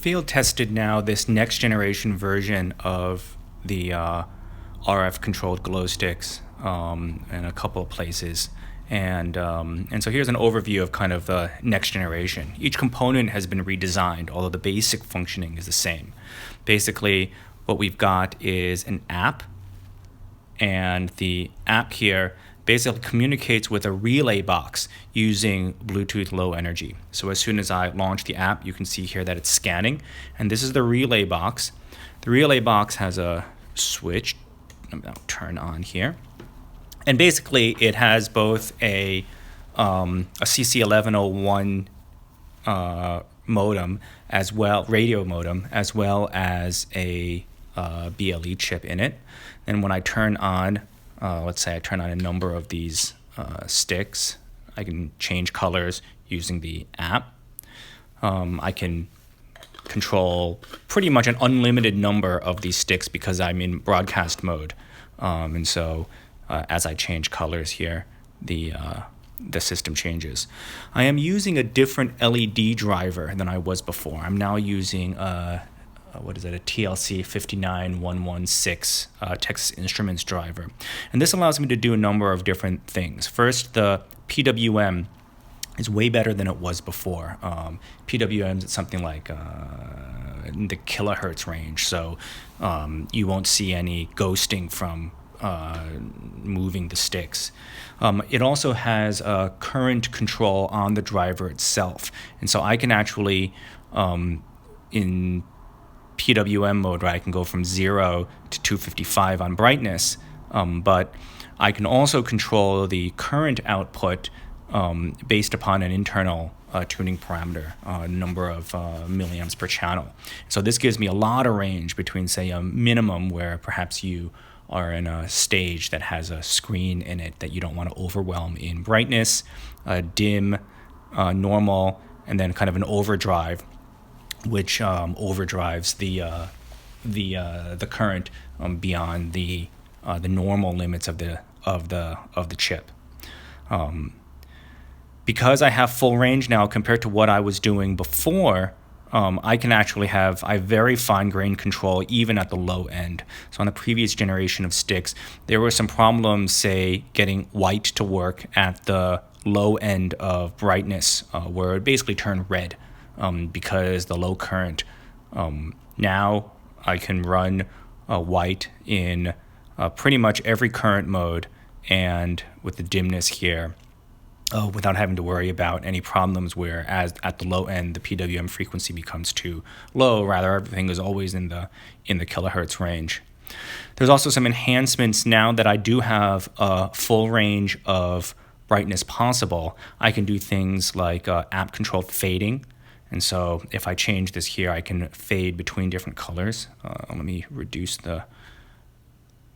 field tested now this next generation version of the RF controlled glow sticks in a couple of places. And so here's an overview of kind of the next generation. Each component has been redesigned, although the basic functioning is the same. Basically, what we've got is an app, and the app here basically communicates with a relay box using Bluetooth Low Energy. So as soon as I launch the app, you can see here that it's scanning, and this is the relay box. The relay box has a switch. I'll turn on here. And basically, it has both a CC1101 modem, as well, radio modem, as well as a BLE chip in it. And when I turn on, let's say I turn on a number of these sticks, I can change colors using the app. I can control pretty much an unlimited number of these sticks because I'm in broadcast mode. And so as I change colors here, the system changes. I am using a different LED driver than I was before. I'm now using a TLC 59116 Texas Instruments driver. And this allows me to do a number of different things. First, the PWM is way better than it was before. PWM is something like in the kilohertz range, so you won't see any ghosting from moving the sticks. It also has current control on the driver itself, and so I can actually, in PWM mode, where I can go from 0 to 255 on brightness, but I can also control the current output based upon an internal tuning parameter, number of milliamps per channel. So this gives me a lot of range between, say, a minimum where perhaps you are in a stage that has a screen in it that you don't want to overwhelm in brightness, dim, normal, and then kind of an overdrive, which overdrives the current beyond the normal limits of the chip. Because I have full range now compared to what I was doing before, I can actually have very fine-grained control even at the low end. So on the previous generation of sticks, there were some problems, say, getting white to work at the low end of brightness, where it basically turned red because the low current. Now I can run white in pretty much every current mode, and with the dimness here, without having to worry about any problems where, as at the low end, the PWM frequency becomes too low. Rather, everything is always in the kilohertz range. There's also some enhancements now that I do have a full range of brightness possible. I can do things like app-controlled fading. And so if I change this here, I can fade between different colors. Let me reduce the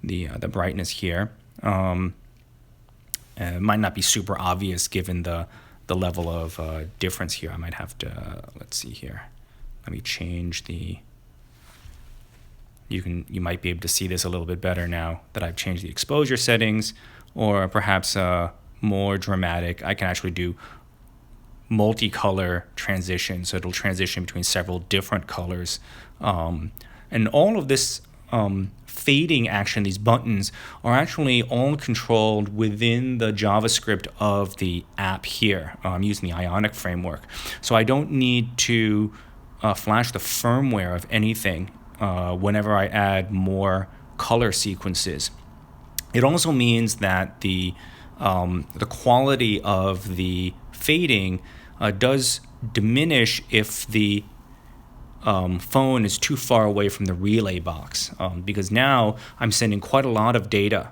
brightness here. It might not be super obvious given the level of difference here. I might have to, let's see here. Let me change the, you might be able to see this a little bit better now that I've changed the exposure settings, or perhaps more dramatic, I can actually do multicolor transition, so it'll transition between several different colors. And all of this fading action, these buttons, are actually all controlled within the JavaScript of the app here. I'm using the Ionic framework. So I don't need to flash the firmware of anything whenever I add more color sequences. It also means that the quality of the fading does diminish if the phone is too far away from the relay box, because now I'm sending quite a lot of data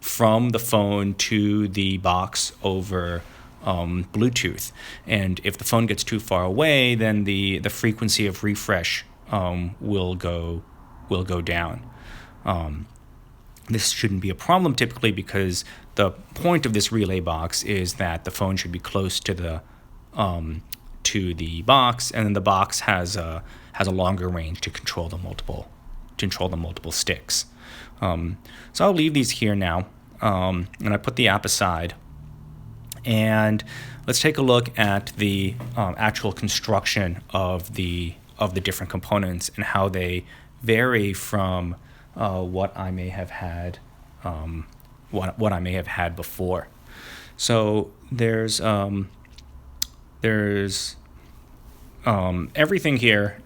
from the phone to the box over Bluetooth. And if the phone gets too far away, then the frequency of refresh will go down. This shouldn't be a problem typically, because the point of this relay box is that the phone should be close to the box, and then the box has a longer range to control the multiple sticks. So I'll leave these here now, and I put the app aside. And let's take a look at the actual construction of the of the different components and how they vary from what I may have had what I may have had before. So there's everything here,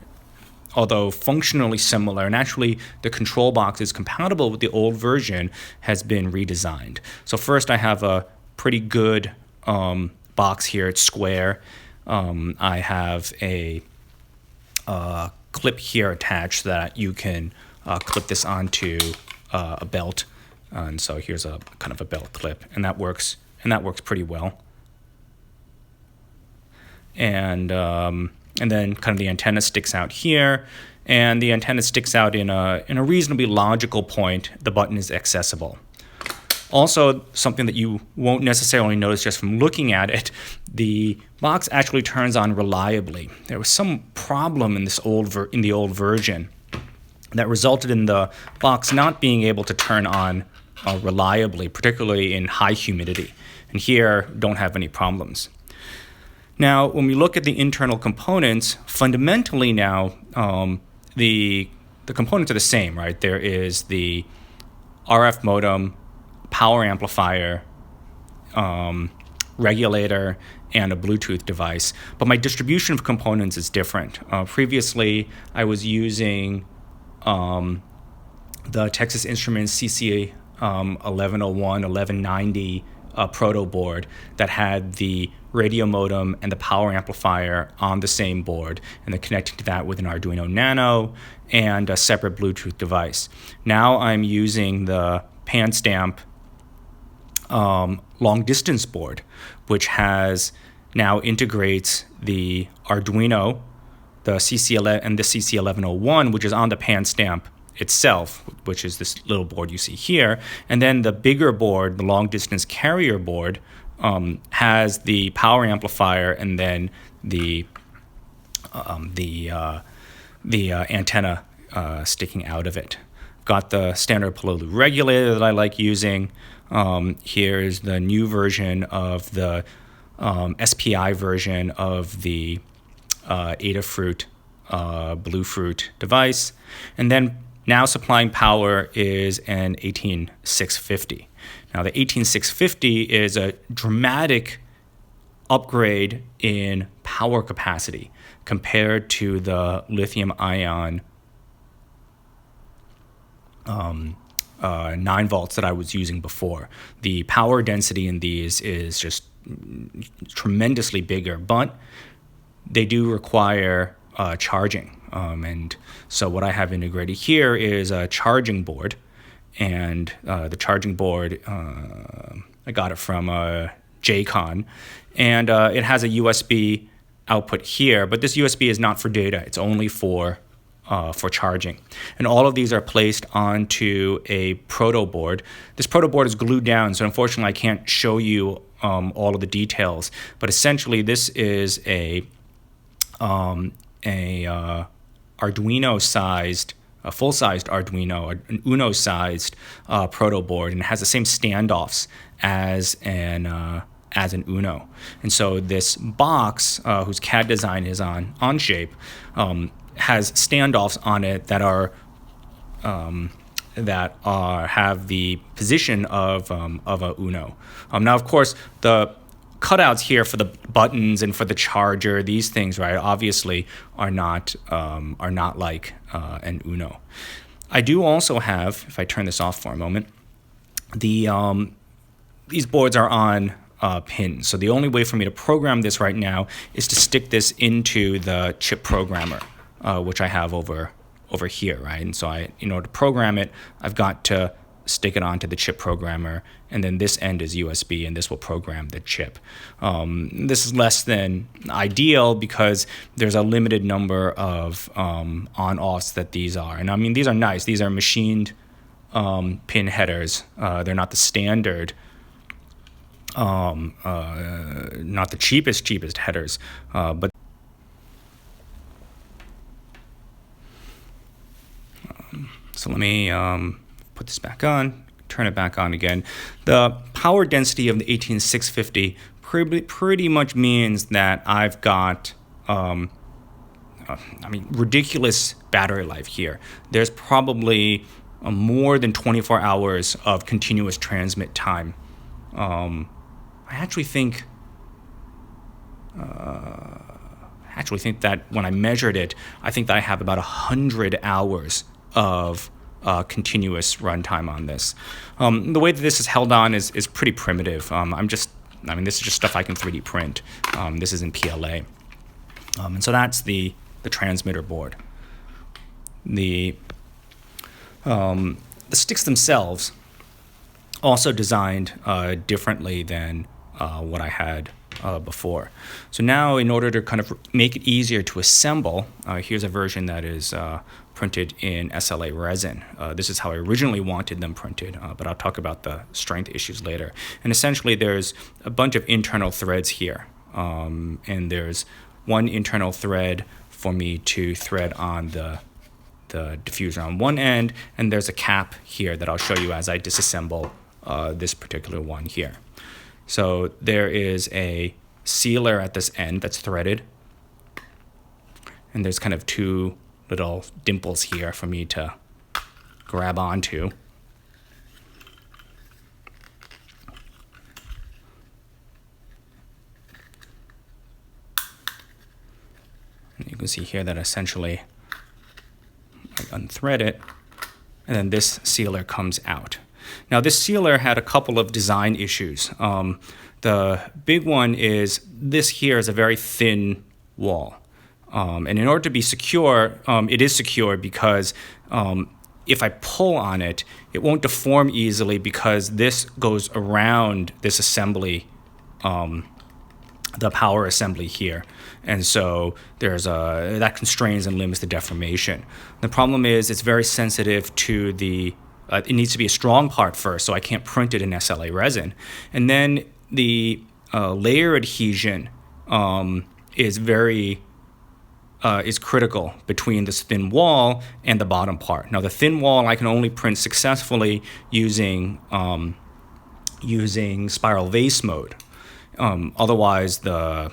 although functionally similar, and actually the control box is compatible with the old version, has been redesigned. So first I have a pretty good box here. It's square. I have a clip here attached so that you can clip this onto a belt. And so here's a kind of a belt clip, and that works pretty well. And then kind of the antenna sticks out here, and the antenna sticks out in a reasonably logical point. The button is accessible. Also, something that you won't necessarily notice just from looking at it, the box actually turns on reliably. There was some problem in the old version that resulted in the box not being able to turn on reliably, particularly in high humidity. And here, don't have any problems. Now, when we look at the internal components, fundamentally now, the components are the same, right? There is the RF modem, power amplifier, regulator, and a Bluetooth device. But my distribution of components is different. Previously, I was using the Texas Instruments CC 1101, 1190 proto board that had the radio modem and the power amplifier on the same board, and then connecting to that with an Arduino Nano and a separate Bluetooth device. Now I'm using the PanStamp long distance board, which now integrates the Arduino, the CC11 and the CC1101, which is on the PanStamp itself, which is this little board you see here, and then the bigger board, the long distance carrier board, has the power amplifier and then the antenna sticking out of it. Got the standard pull loop regulator that I like using. Here's the new version of the SPI version of the Adafruit Bluefruit device, and then now supplying power is an 18650. Now the 18650 is a dramatic upgrade in power capacity compared to the lithium-ion 9 volts that I was using before. The power density in these is just tremendously bigger, but they do require charging. And so what I have integrated here is a charging board, and the charging board, I got it from JCon, and it has a USB output here, but this USB is not for data. It's only for charging. And all of these are placed onto a proto board. This proto board is glued down, so unfortunately I can't show you all of the details, but essentially this is a Arduino-sized, a full-sized Arduino, an Uno-sized proto board, and it has the same standoffs as an Uno. And so this box, whose CAD design is on Onshape, has standoffs on it that have the position of a Uno. Now, of course, the cutouts here for the buttons and for the charger, these things, right, obviously are not like an Uno. I do also have, if I turn this off for a moment, these boards are on pins. So the only way for me to program this right now is to stick this into the chip programmer, which I have over here, right? And so in order to program it, I've got to stick it onto the chip programmer, and then this end is USB, and this will program the chip. This is less than ideal because there's a limited number of on-offs that these are. And I mean, these are nice. These are machined pin headers. They're not the standard, not the cheapest headers, but so let me put this back on, turn it back on again. The power density of the 18650 pretty much means that I've got ridiculous battery life here. There's probably more than 24 hours of continuous transmit time. I actually think that when I measured it, I think that I have about 100 hours of continuous runtime on this. The way that this is held on is pretty primitive. This is just stuff I can 3D print. This is in PLA. And so that's the transmitter board. The sticks themselves also designed differently than what I had before. So now, in order to kind of make it easier to assemble, here's a version that is printed in SLA resin. This is how I originally wanted them printed, but I'll talk about the strength issues later. And essentially, there's a bunch of internal threads here, and there's one internal thread for me to thread on the diffuser on one end, and there's a cap here that I'll show you as I disassemble this particular one here. So there is a sealer at this end that's threaded, and there's kind of two little dimples here for me to grab onto. And you can see here that essentially I unthread it, and then this sealer comes out. Now, this sealer had a couple of design issues. The big one is this here is a very thin wall. And in order to be secure, it is secure because if I pull on it, it won't deform easily because this goes around this assembly, the power assembly here. And so that constrains and limits the deformation. The problem is it's very sensitive to it needs to be a strong part first, so I can't print it in SLA resin. And then the layer adhesion is critical between this thin wall and the bottom part. Now, the thin wall I can only print successfully using spiral vase mode. Otherwise, there are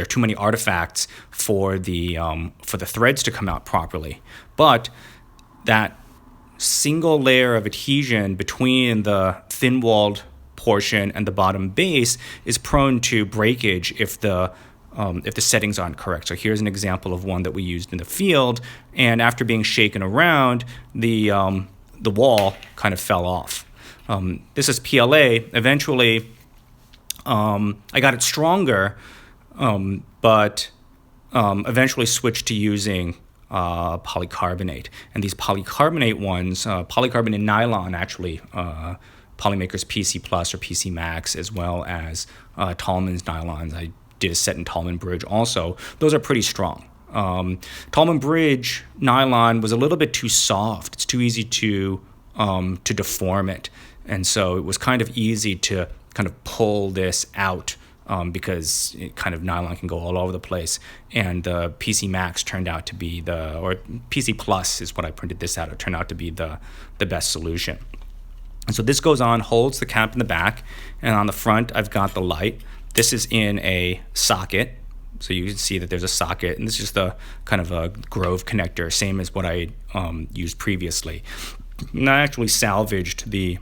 too many artifacts for the threads to come out properly. But that single layer of adhesion between the thin-walled portion and the bottom base is prone to breakage if the settings aren't correct. So here's an example of one that we used in the field, and after being shaken around, the wall kind of fell off. This is PLA. Eventually, I got it stronger, but eventually switched to using polycarbonate. And these polycarbonate ones, polycarbonate nylon actually, Polymakers PC Plus or PC Max, as well as Tallman's nylons. I did a set in Tallman Bridge also. Those are pretty strong. Tallman Bridge nylon was a little bit too soft. It's too easy to deform it. And so it was kind of easy to kind of pull this out because nylon can go all over the place. And the PC Max turned out to be or PC Plus is what I printed this out. It turned out to be the best solution. And so this goes on, holds the cap in the back, and on the front I've got the light. This is in a socket, so you can see that there's a socket, and this is just a kind of a Grove connector, same as what I used previously. And I actually salvaged the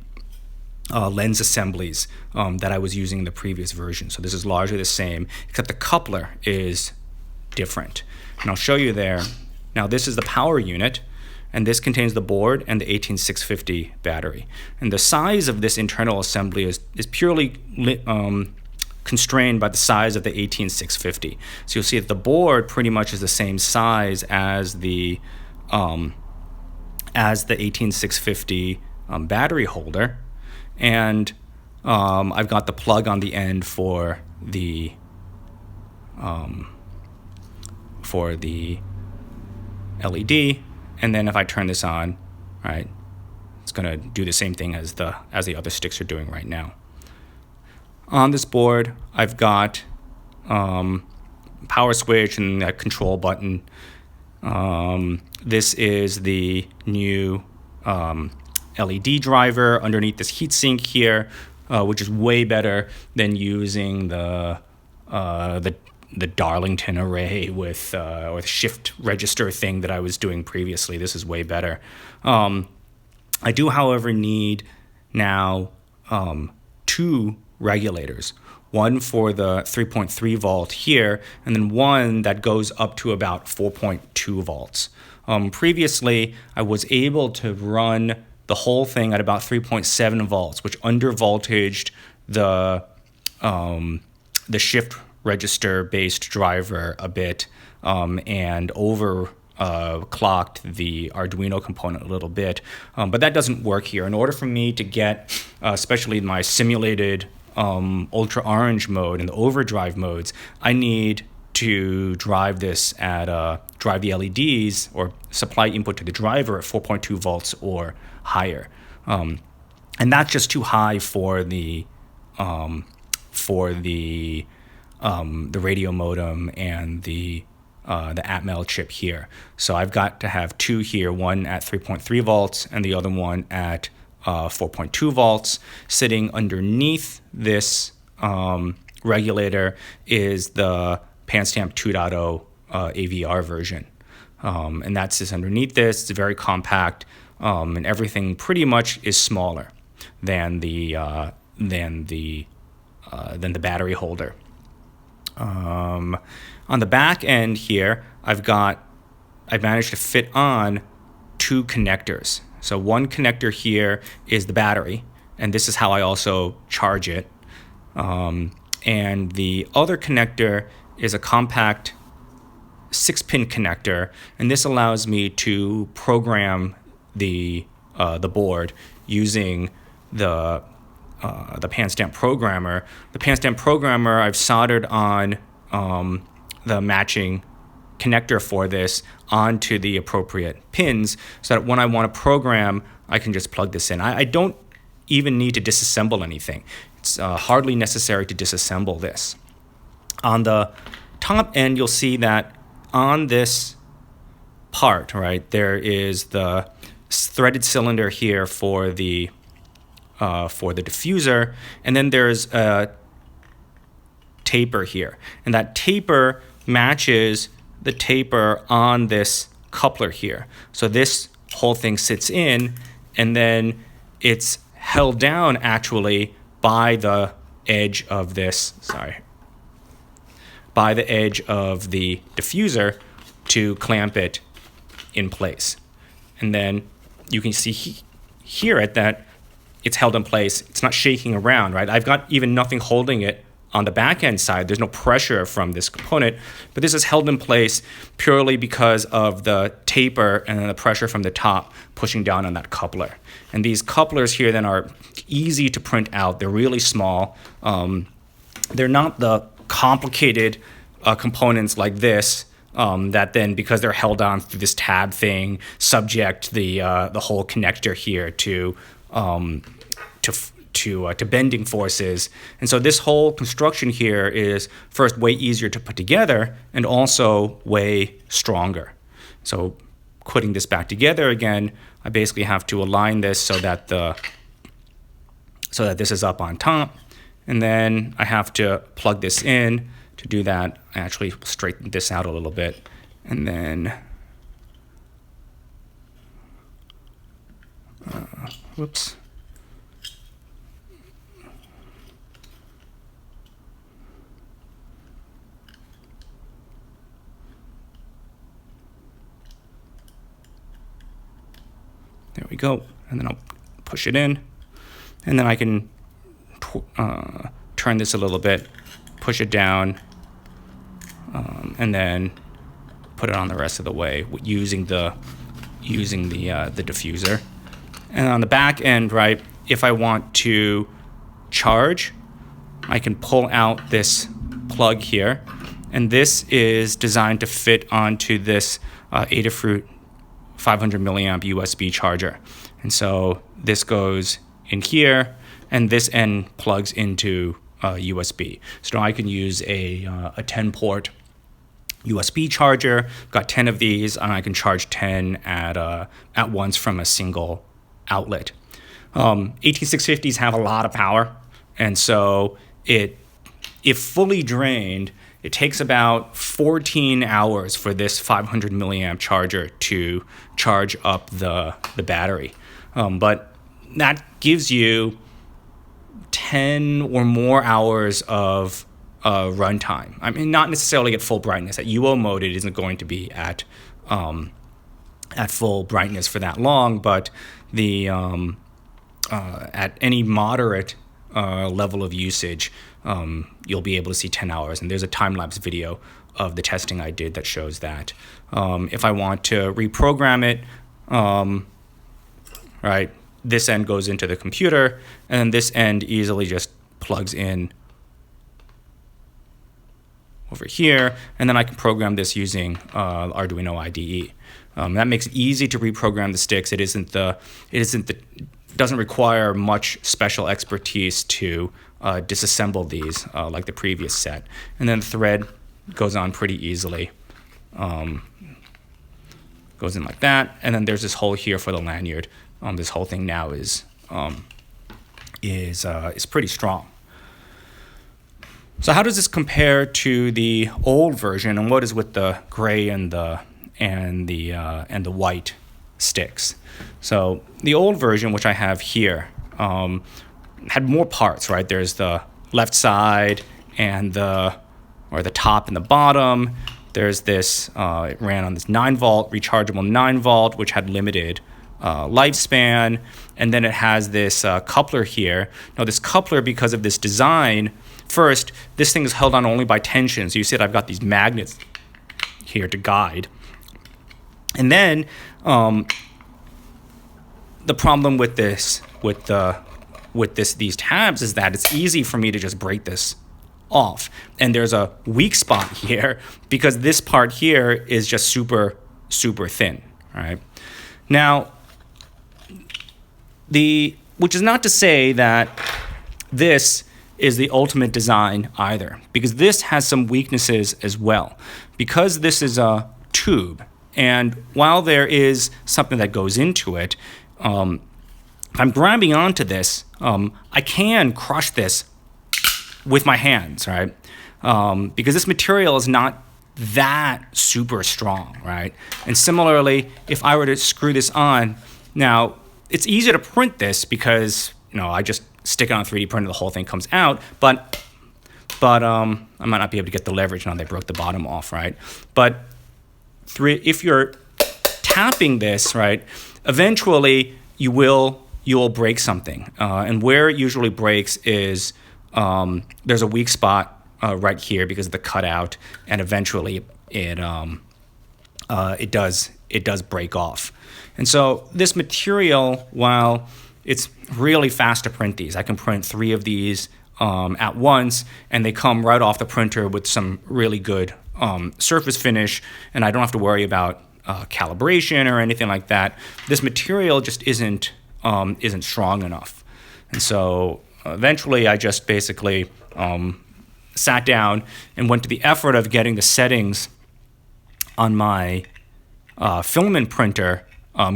lens assemblies that I was using in the previous version. So this is largely the same, except the coupler is different. And I'll show you there. Now this is the power unit, and this contains the board and the 18650 battery. And the size of this internal assembly is purely constrained by the size of the 18650. So you'll see that the board pretty much is the same size as the 18650 battery holder. And I've got the plug on the end for the LED. And then if I turn this on, right, it's going to do the same thing as the other sticks are doing right now. On this board, I've got power switch and a control button. This is the new LED driver underneath this heatsink here, which is way better than using the the Darlington array with or the shift register thing that I was doing previously. This is way better. I do, however, need now 2 regulators. One for the 3.3 volt here, and then one that goes up to about 4.2 volts. Previously, I was able to run the whole thing at about 3.7 volts, which undervoltaged the shift register-based driver a bit, and clocked the Arduino component a little bit. But that doesn't work here. In order for me to get, especially my simulated ultra orange mode and the overdrive modes, I need to drive this at drive the LEDs or supply input to the driver at 4.2 volts or higher, and that's just too high for the radio modem and the Atmel chip here. So I've got to have 2 here, one at 3.3 volts and the other one at 4.2 volts. Sitting underneath this regulator is the PanStamp 2.0 AVR version. And that's just underneath this. It's very compact, and everything pretty much is smaller than the battery holder. On the back end here, I've managed to fit on 2 connectors. So one connector here is the battery, and this is how I also charge it. And the other connector is a compact 6-pin connector, and this allows me to program the board using the PanStamp programmer. The PanStamp programmer I've soldered on the matching connector for this onto the appropriate pins, so that when I want to program, I can just plug this in. I don't even need to disassemble anything. It's hardly necessary to disassemble this. On the top end, you'll see that on this part, right, there is the threaded cylinder here for the diffuser, and then there's a taper here, and that taper matches the taper on this coupler here. So this whole thing sits in, and then it's held down actually by the edge of this, by the edge of the diffuser to clamp it in place. And then you can see here that it's held in place. It's not shaking around, right? I've got even nothing holding it on the back end side. There's no pressure from this component, but this is held in place purely because of the taper and then the pressure from the top pushing down on that coupler. And these couplers here then are easy to print out. They're really small. They're not the complicated components like this that then, because they're held on through this tab thing, subject the whole connector here to bending forces. And so this whole construction here is first way easier to put together and also way stronger. So putting this back together again, I basically have to align this so that this is up on top, and then I have to plug this in. To do that, I actually straighten this out a little bit, and then whoops. There we go, and then I'll push it in, and then I can turn this a little bit, push it down, and then put it on the rest of the way using the diffuser. And on the back end, right, if I want to charge, I can pull out this plug here, and this is designed to fit onto this Adafruit 500 milliamp USB charger. And so this goes in here, and this end plugs into USB. So now I can use a 10-port USB charger. Got 10 of these, and I can charge 10 at once from a single outlet. 18650s have a lot of power, and so if fully drained, it takes about 14 hours for this 500 milliamp charger to charge up the battery. But that gives you 10 or more hours of runtime. I mean, not necessarily at full brightness. At UO mode, it isn't going to be at full brightness for that long, but at any moderate level of usage, you'll be able to see 10 hours. And there's a time-lapse video of the testing I did that shows that. If I want to reprogram it, right, this end goes into the computer, and this end easily just plugs in over here, and then I can program this using Arduino IDE. That makes it easy to reprogram the sticks. It doesn't require much special expertise to disassemble these like the previous set. And then the thread goes on pretty easily. Goes in like that, and then there's this hole here for the lanyard. This whole thing now is pretty strong. So how does this compare to the old version, and what is with the gray and the white sticks? So the old version, which I have here, had more parts, right? There's the left side and the top and the bottom. There's this, it ran on this 9-volt rechargeable 9-volt, which had limited lifespan, and then it has this coupler here. Now this coupler, because of this design, first, this thing is held on only by tension. So you see that I've got these magnets here to guide. And then the problem with this, these tabs, is that it's easy for me to just break this off. And there's a weak spot here because this part here is just super, super thin, right? Now, which is not to say that this is the ultimate design either, because this has some weaknesses as well. Because this is a tube, and while there is something that goes into it, if I'm grabbing onto this, I can crush this with my hands, right? Because this material is not that super strong, right? And similarly, if I were to screw this on, now it's easier to print this because, I just stick it on a 3D printer, the whole thing comes out, but I might not be able to get the leverage now they broke the bottom off, right? But if you're tapping this, right, eventually you'll break something. And where it usually breaks is there's a weak spot right here because of the cutout, and eventually it does break off. And so this material, while it's really fast to print these, I can print 3 of these at once, and they come right off the printer with some really good surface finish, and I don't have to worry about calibration or anything like that. This material just isn't strong enough. And so eventually I just basically sat down and went to the effort of getting the settings on my filament printer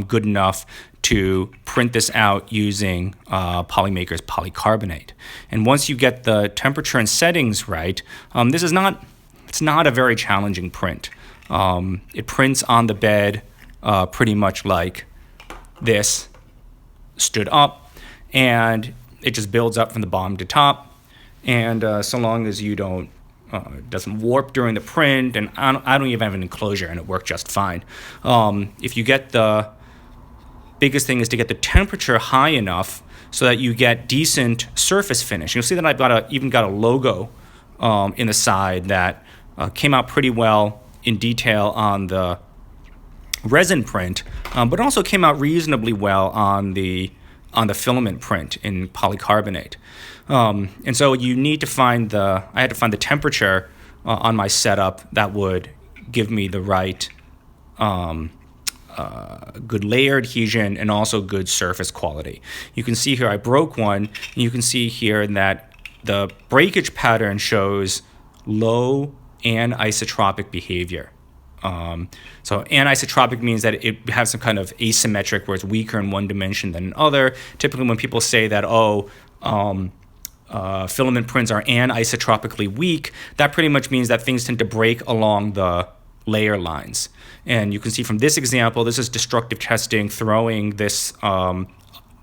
good enough to print this out using Polymaker's polycarbonate. And once you get the temperature and settings right, it's not a very challenging print. It prints on the bed pretty much like this, stood up, and it just builds up from the bottom to top. And so long as you don't, it doesn't warp during the print, and I don't even have an enclosure, and it worked just fine. If you get the biggest thing is to get the temperature high enough so that you get decent surface finish. You'll see that I've even got a logo in the side that came out pretty well in detail on the resin print, but also came out reasonably well on the filament print in polycarbonate. And so you need to find I had to find the temperature on my setup that would give me the right good layer adhesion and also good surface quality. You can see here I broke one, and you can see here that the breakage pattern shows low anisotropic behavior. So anisotropic means that it has some kind of asymmetric, where it's weaker in one dimension than another. Typically when people say that, filament prints are anisotropically weak, that pretty much means that things tend to break along the layer lines. And you can see from this example, this is destructive testing throwing this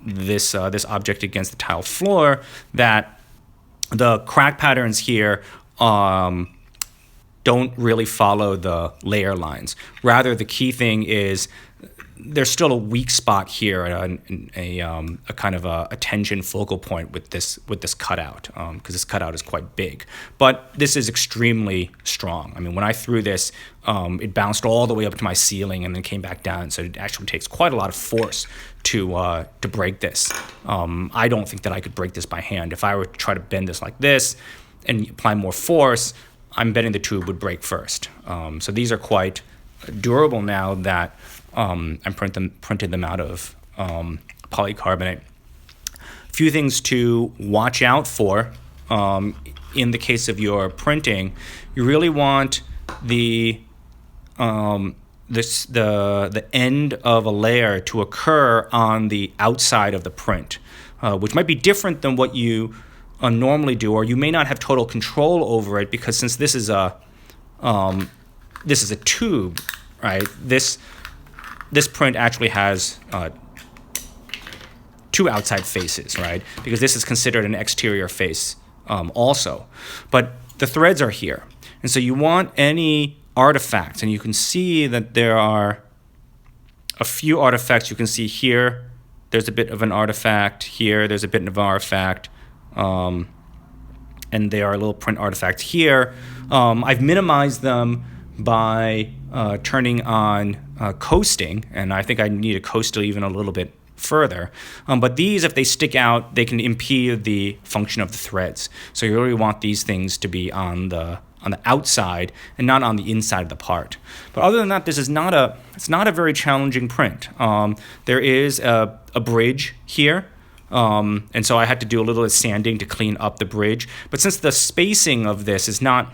this object against the tile floor, that the crack patterns here don't really follow the layer lines. Rather, the key thing is there's still a weak spot here, a kind of a tension focal point with this cutout, because this cutout is quite big. But this is extremely strong. I mean, when I threw this, it bounced all the way up to my ceiling and then came back down. So it actually takes quite a lot of force to break this. I don't think that I could break this by hand. If I were to try to bend this like this and apply more force, I'm betting the tube would break first. So these are quite durable now that I printed them out of polycarbonate. A few things to watch out for in the case of your printing. You really want the end of a layer to occur on the outside of the print, which might be different than what you normally do, or you may not have total control over it, because since this is a tube, right? This print actually has two outside faces, right? Because this is considered an exterior face also. But the threads are here. And so you want any artifacts, and you can see that there are a few artifacts. You can see here, there's a bit of an artifact. Here, there's a bit of an artifact. And there are little print artifacts here. I've minimized them by turning on coasting, and I think I need to coast even a little bit further. But these, if they stick out, they can impede the function of the threads. So you really want these things to be on the outside and not on the inside of the part. But other than that, this is not a very challenging print. There is a bridge here. And so I had to do a little sanding to clean up the bridge. But since the spacing of this is not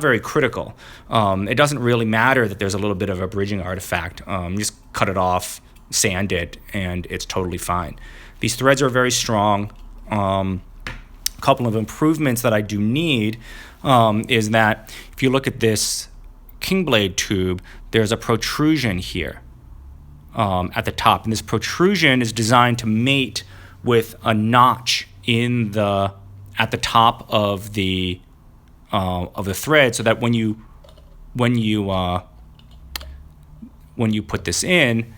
very critical, it doesn't really matter that there's a little bit of a bridging artifact. Just cut it off, sand it, and it's totally fine. These threads are very strong. A couple of improvements that I do need is that if you look at this king blade tube, there's a protrusion here at the top. And this protrusion is designed to mate with a notch at the top of the thread, so that when you put this in,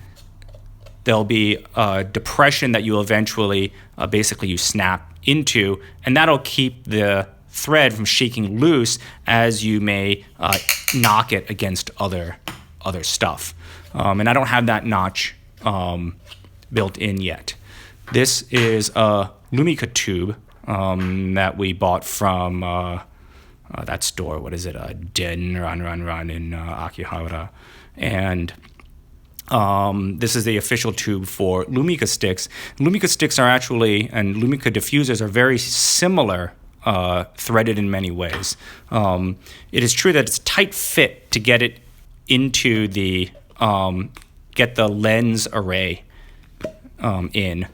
there'll be a depression that you'll eventually basically you snap into, and that'll keep the thread from shaking loose as you may knock it against other stuff. And I don't have that notch built in yet. This is a Lumica tube that we bought from that store. What is it? Den Run in Akihabara. And this is the official tube for Lumica sticks. Lumica sticks are actually, and Lumica diffusers are very similar, threaded in many ways. It is true that it's a tight fit to get it into the, get the lens array in,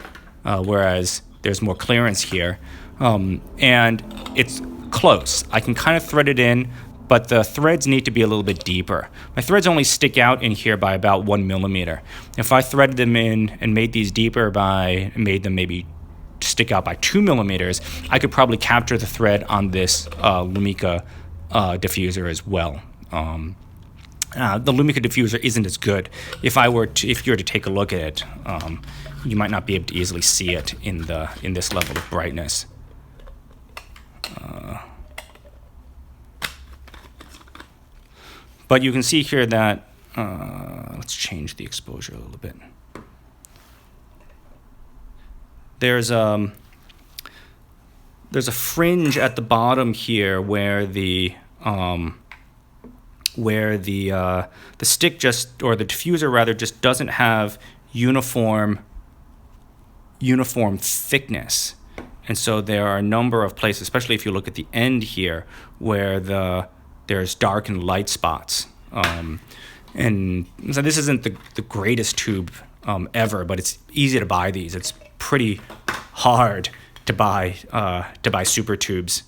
whereas there's more clearance here. And it's close. I can kind of thread it in, but the threads need to be a little bit deeper. My threads only stick out in here by about 1 millimeter. If I threaded them in and made these deeper made them maybe stick out by 2 millimeters, I could probably capture the thread on this Lumica diffuser as well. The Lumica diffuser isn't as good. If you were to take a look at it, you might not be able to easily see it in this level of brightness. But you can see here that, let's change the exposure a little bit. There's a fringe at the bottom here where the stick or the diffuser rather just doesn't have uniform thickness. And so there are a number of places, especially if you look at the end here, where there's dark and light spots. And so this isn't the greatest tube ever, but it's easy to buy these. It's pretty hard to buy super tubes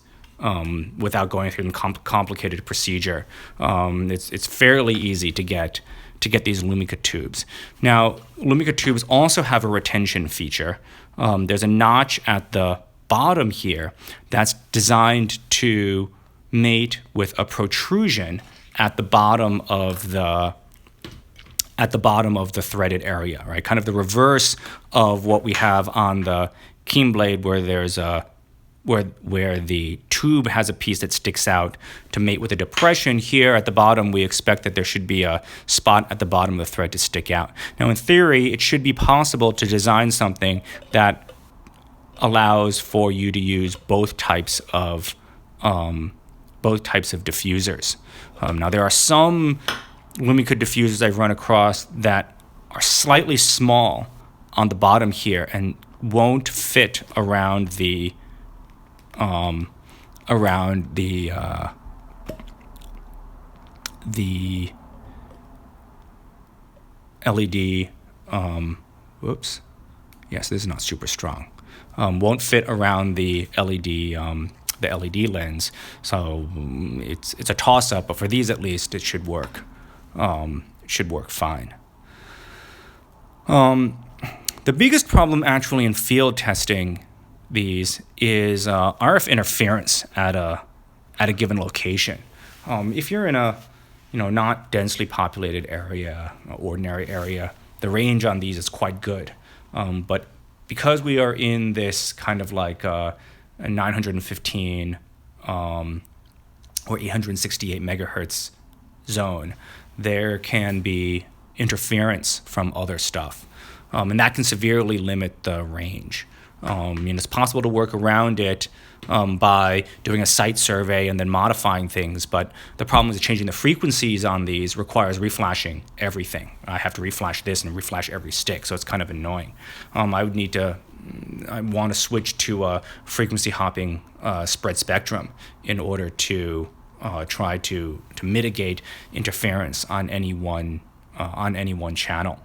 without going through the complicated procedure. It's fairly easy to get these Lumica tubes. Now, Lumica tubes also have a retention feature. There's a notch at the bottom here that's designed to mate with a protrusion at the bottom of the threaded area, right? Kind of the reverse of what we have on the keen blade, where there's where the tube has a piece that sticks out to mate with a depression. Here at the bottom, we expect that there should be a spot at the bottom of the thread to stick out. Now, in theory, it should be possible to design something that allows for you to use both types of diffusers. Now, there are some Lumica diffusers I've run across that are slightly small on the bottom here and won't fit around the LED. Whoops. Yes, this is not super strong. Won't fit around the LED lens, so it's a toss-up. But for these, at least, it should work. It should work fine. The biggest problem actually in field testing these is RF interference at a given location. If you're in a not densely populated area, ordinary area, the range on these is quite good. But because we are in this kind of like a 915 or 868 megahertz zone, there can be interference from other stuff, and that can severely limit the range. It's possible to work around it by doing a site survey and then modifying things, but the problem is changing the frequencies on these requires reflashing everything. I have to reflash this and reflash every stick, so it's kind of annoying. I want to switch to a frequency hopping spread spectrum in order to try to mitigate interference on any one channel.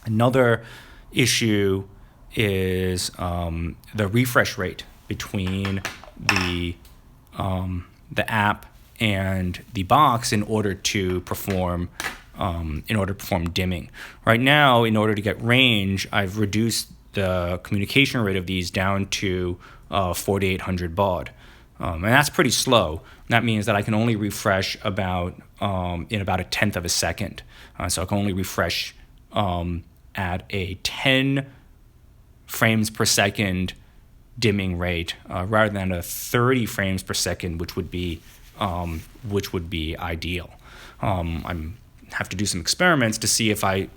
Another issue is the refresh rate between the app and the box in order to perform dimming. Right now, in order to get range, I've reduced the communication rate of these down to 4800 baud, and that's pretty slow. That means that I can only refresh in about a tenth of a second. So I can only refresh at a 10 frames per second dimming rate rather than a 30 frames per second, which would be ideal. I have to do some experiments to see if I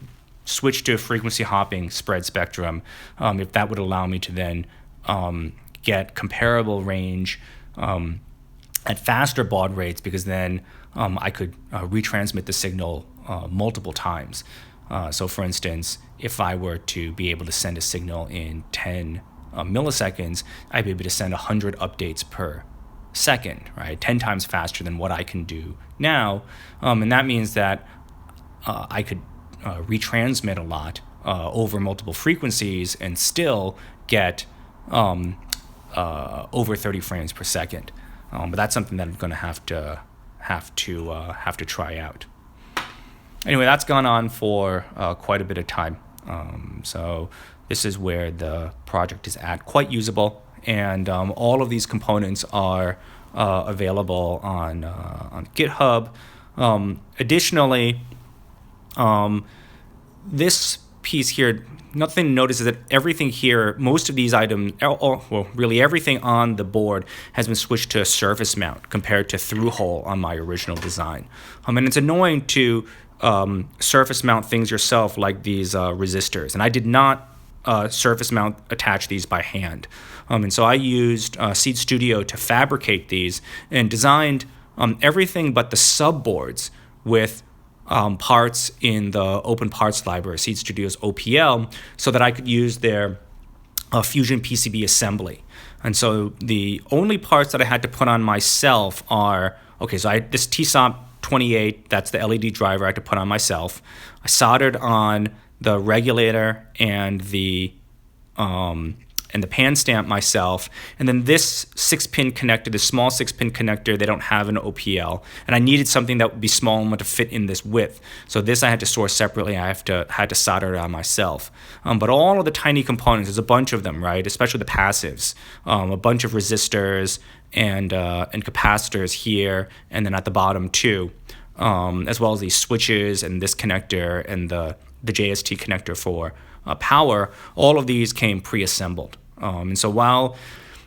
switch to a frequency hopping spread spectrum, if that would allow me to then get comparable range at faster baud rates, because then I could retransmit the signal multiple times. So for instance, if I were to be able to send a signal in 10 milliseconds, I'd be able to send 100 updates per second, right? 10 times faster than what I can do now. And that means that I could retransmit a lot over multiple frequencies and still get over 30 frames per second. But that's something that I'm going to have to try out. Anyway, that's gone on for quite a bit of time. So this is where the project is at. Quite usable, and all of these components are available on GitHub. Additionally, this piece here, nothing to notice is that everything here, most of these items, really everything on the board has been switched to a surface mount compared to through hole on my original design. And it's annoying to surface mount things yourself, like these resistors. And I did not surface mount attach these by hand. And so I used Seed Studio to fabricate these and designed everything but the subboards with parts in the open parts library, Seed Studio's OPL, so that I could use their Fusion PCB assembly. And so the only parts that I had to put on myself are, this TSOP 28, that's the LED driver I had to put on myself. I soldered on the regulator and the and the pan stamp myself. And then this 6-pin connector, the small 6-pin connector, they don't have an OPL. And I needed something that would be small enough to fit in this width. So this I had to source separately. I had to solder it on myself. But all of the tiny components, there's a bunch of them, right? Especially the passives, a bunch of resistors and capacitors here, and then at the bottom too, as well as these switches and this connector and the JST connector for power. All of these came pre-assembled. And so while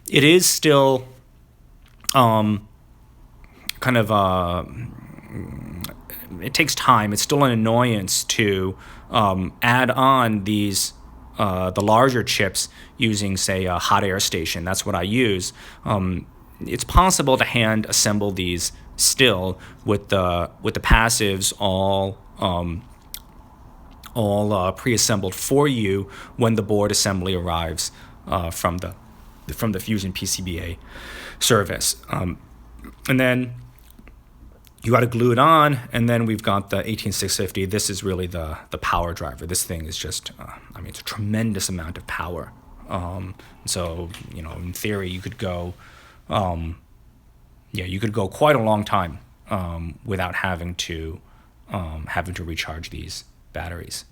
it is still it takes time, it's still an annoyance to add on these the larger chips using, say, a hot air station. That's what I use. It's possible to hand assemble these still with the passives all pre-assembled for you when the board assembly arrives from the Fusion PCBA service. And then you got to glue it on, and then we've got the 18650. This is really the power driver. This thing is just, it's a tremendous amount of power. So, in theory, you could go, quite a long time without having to recharge these batteries.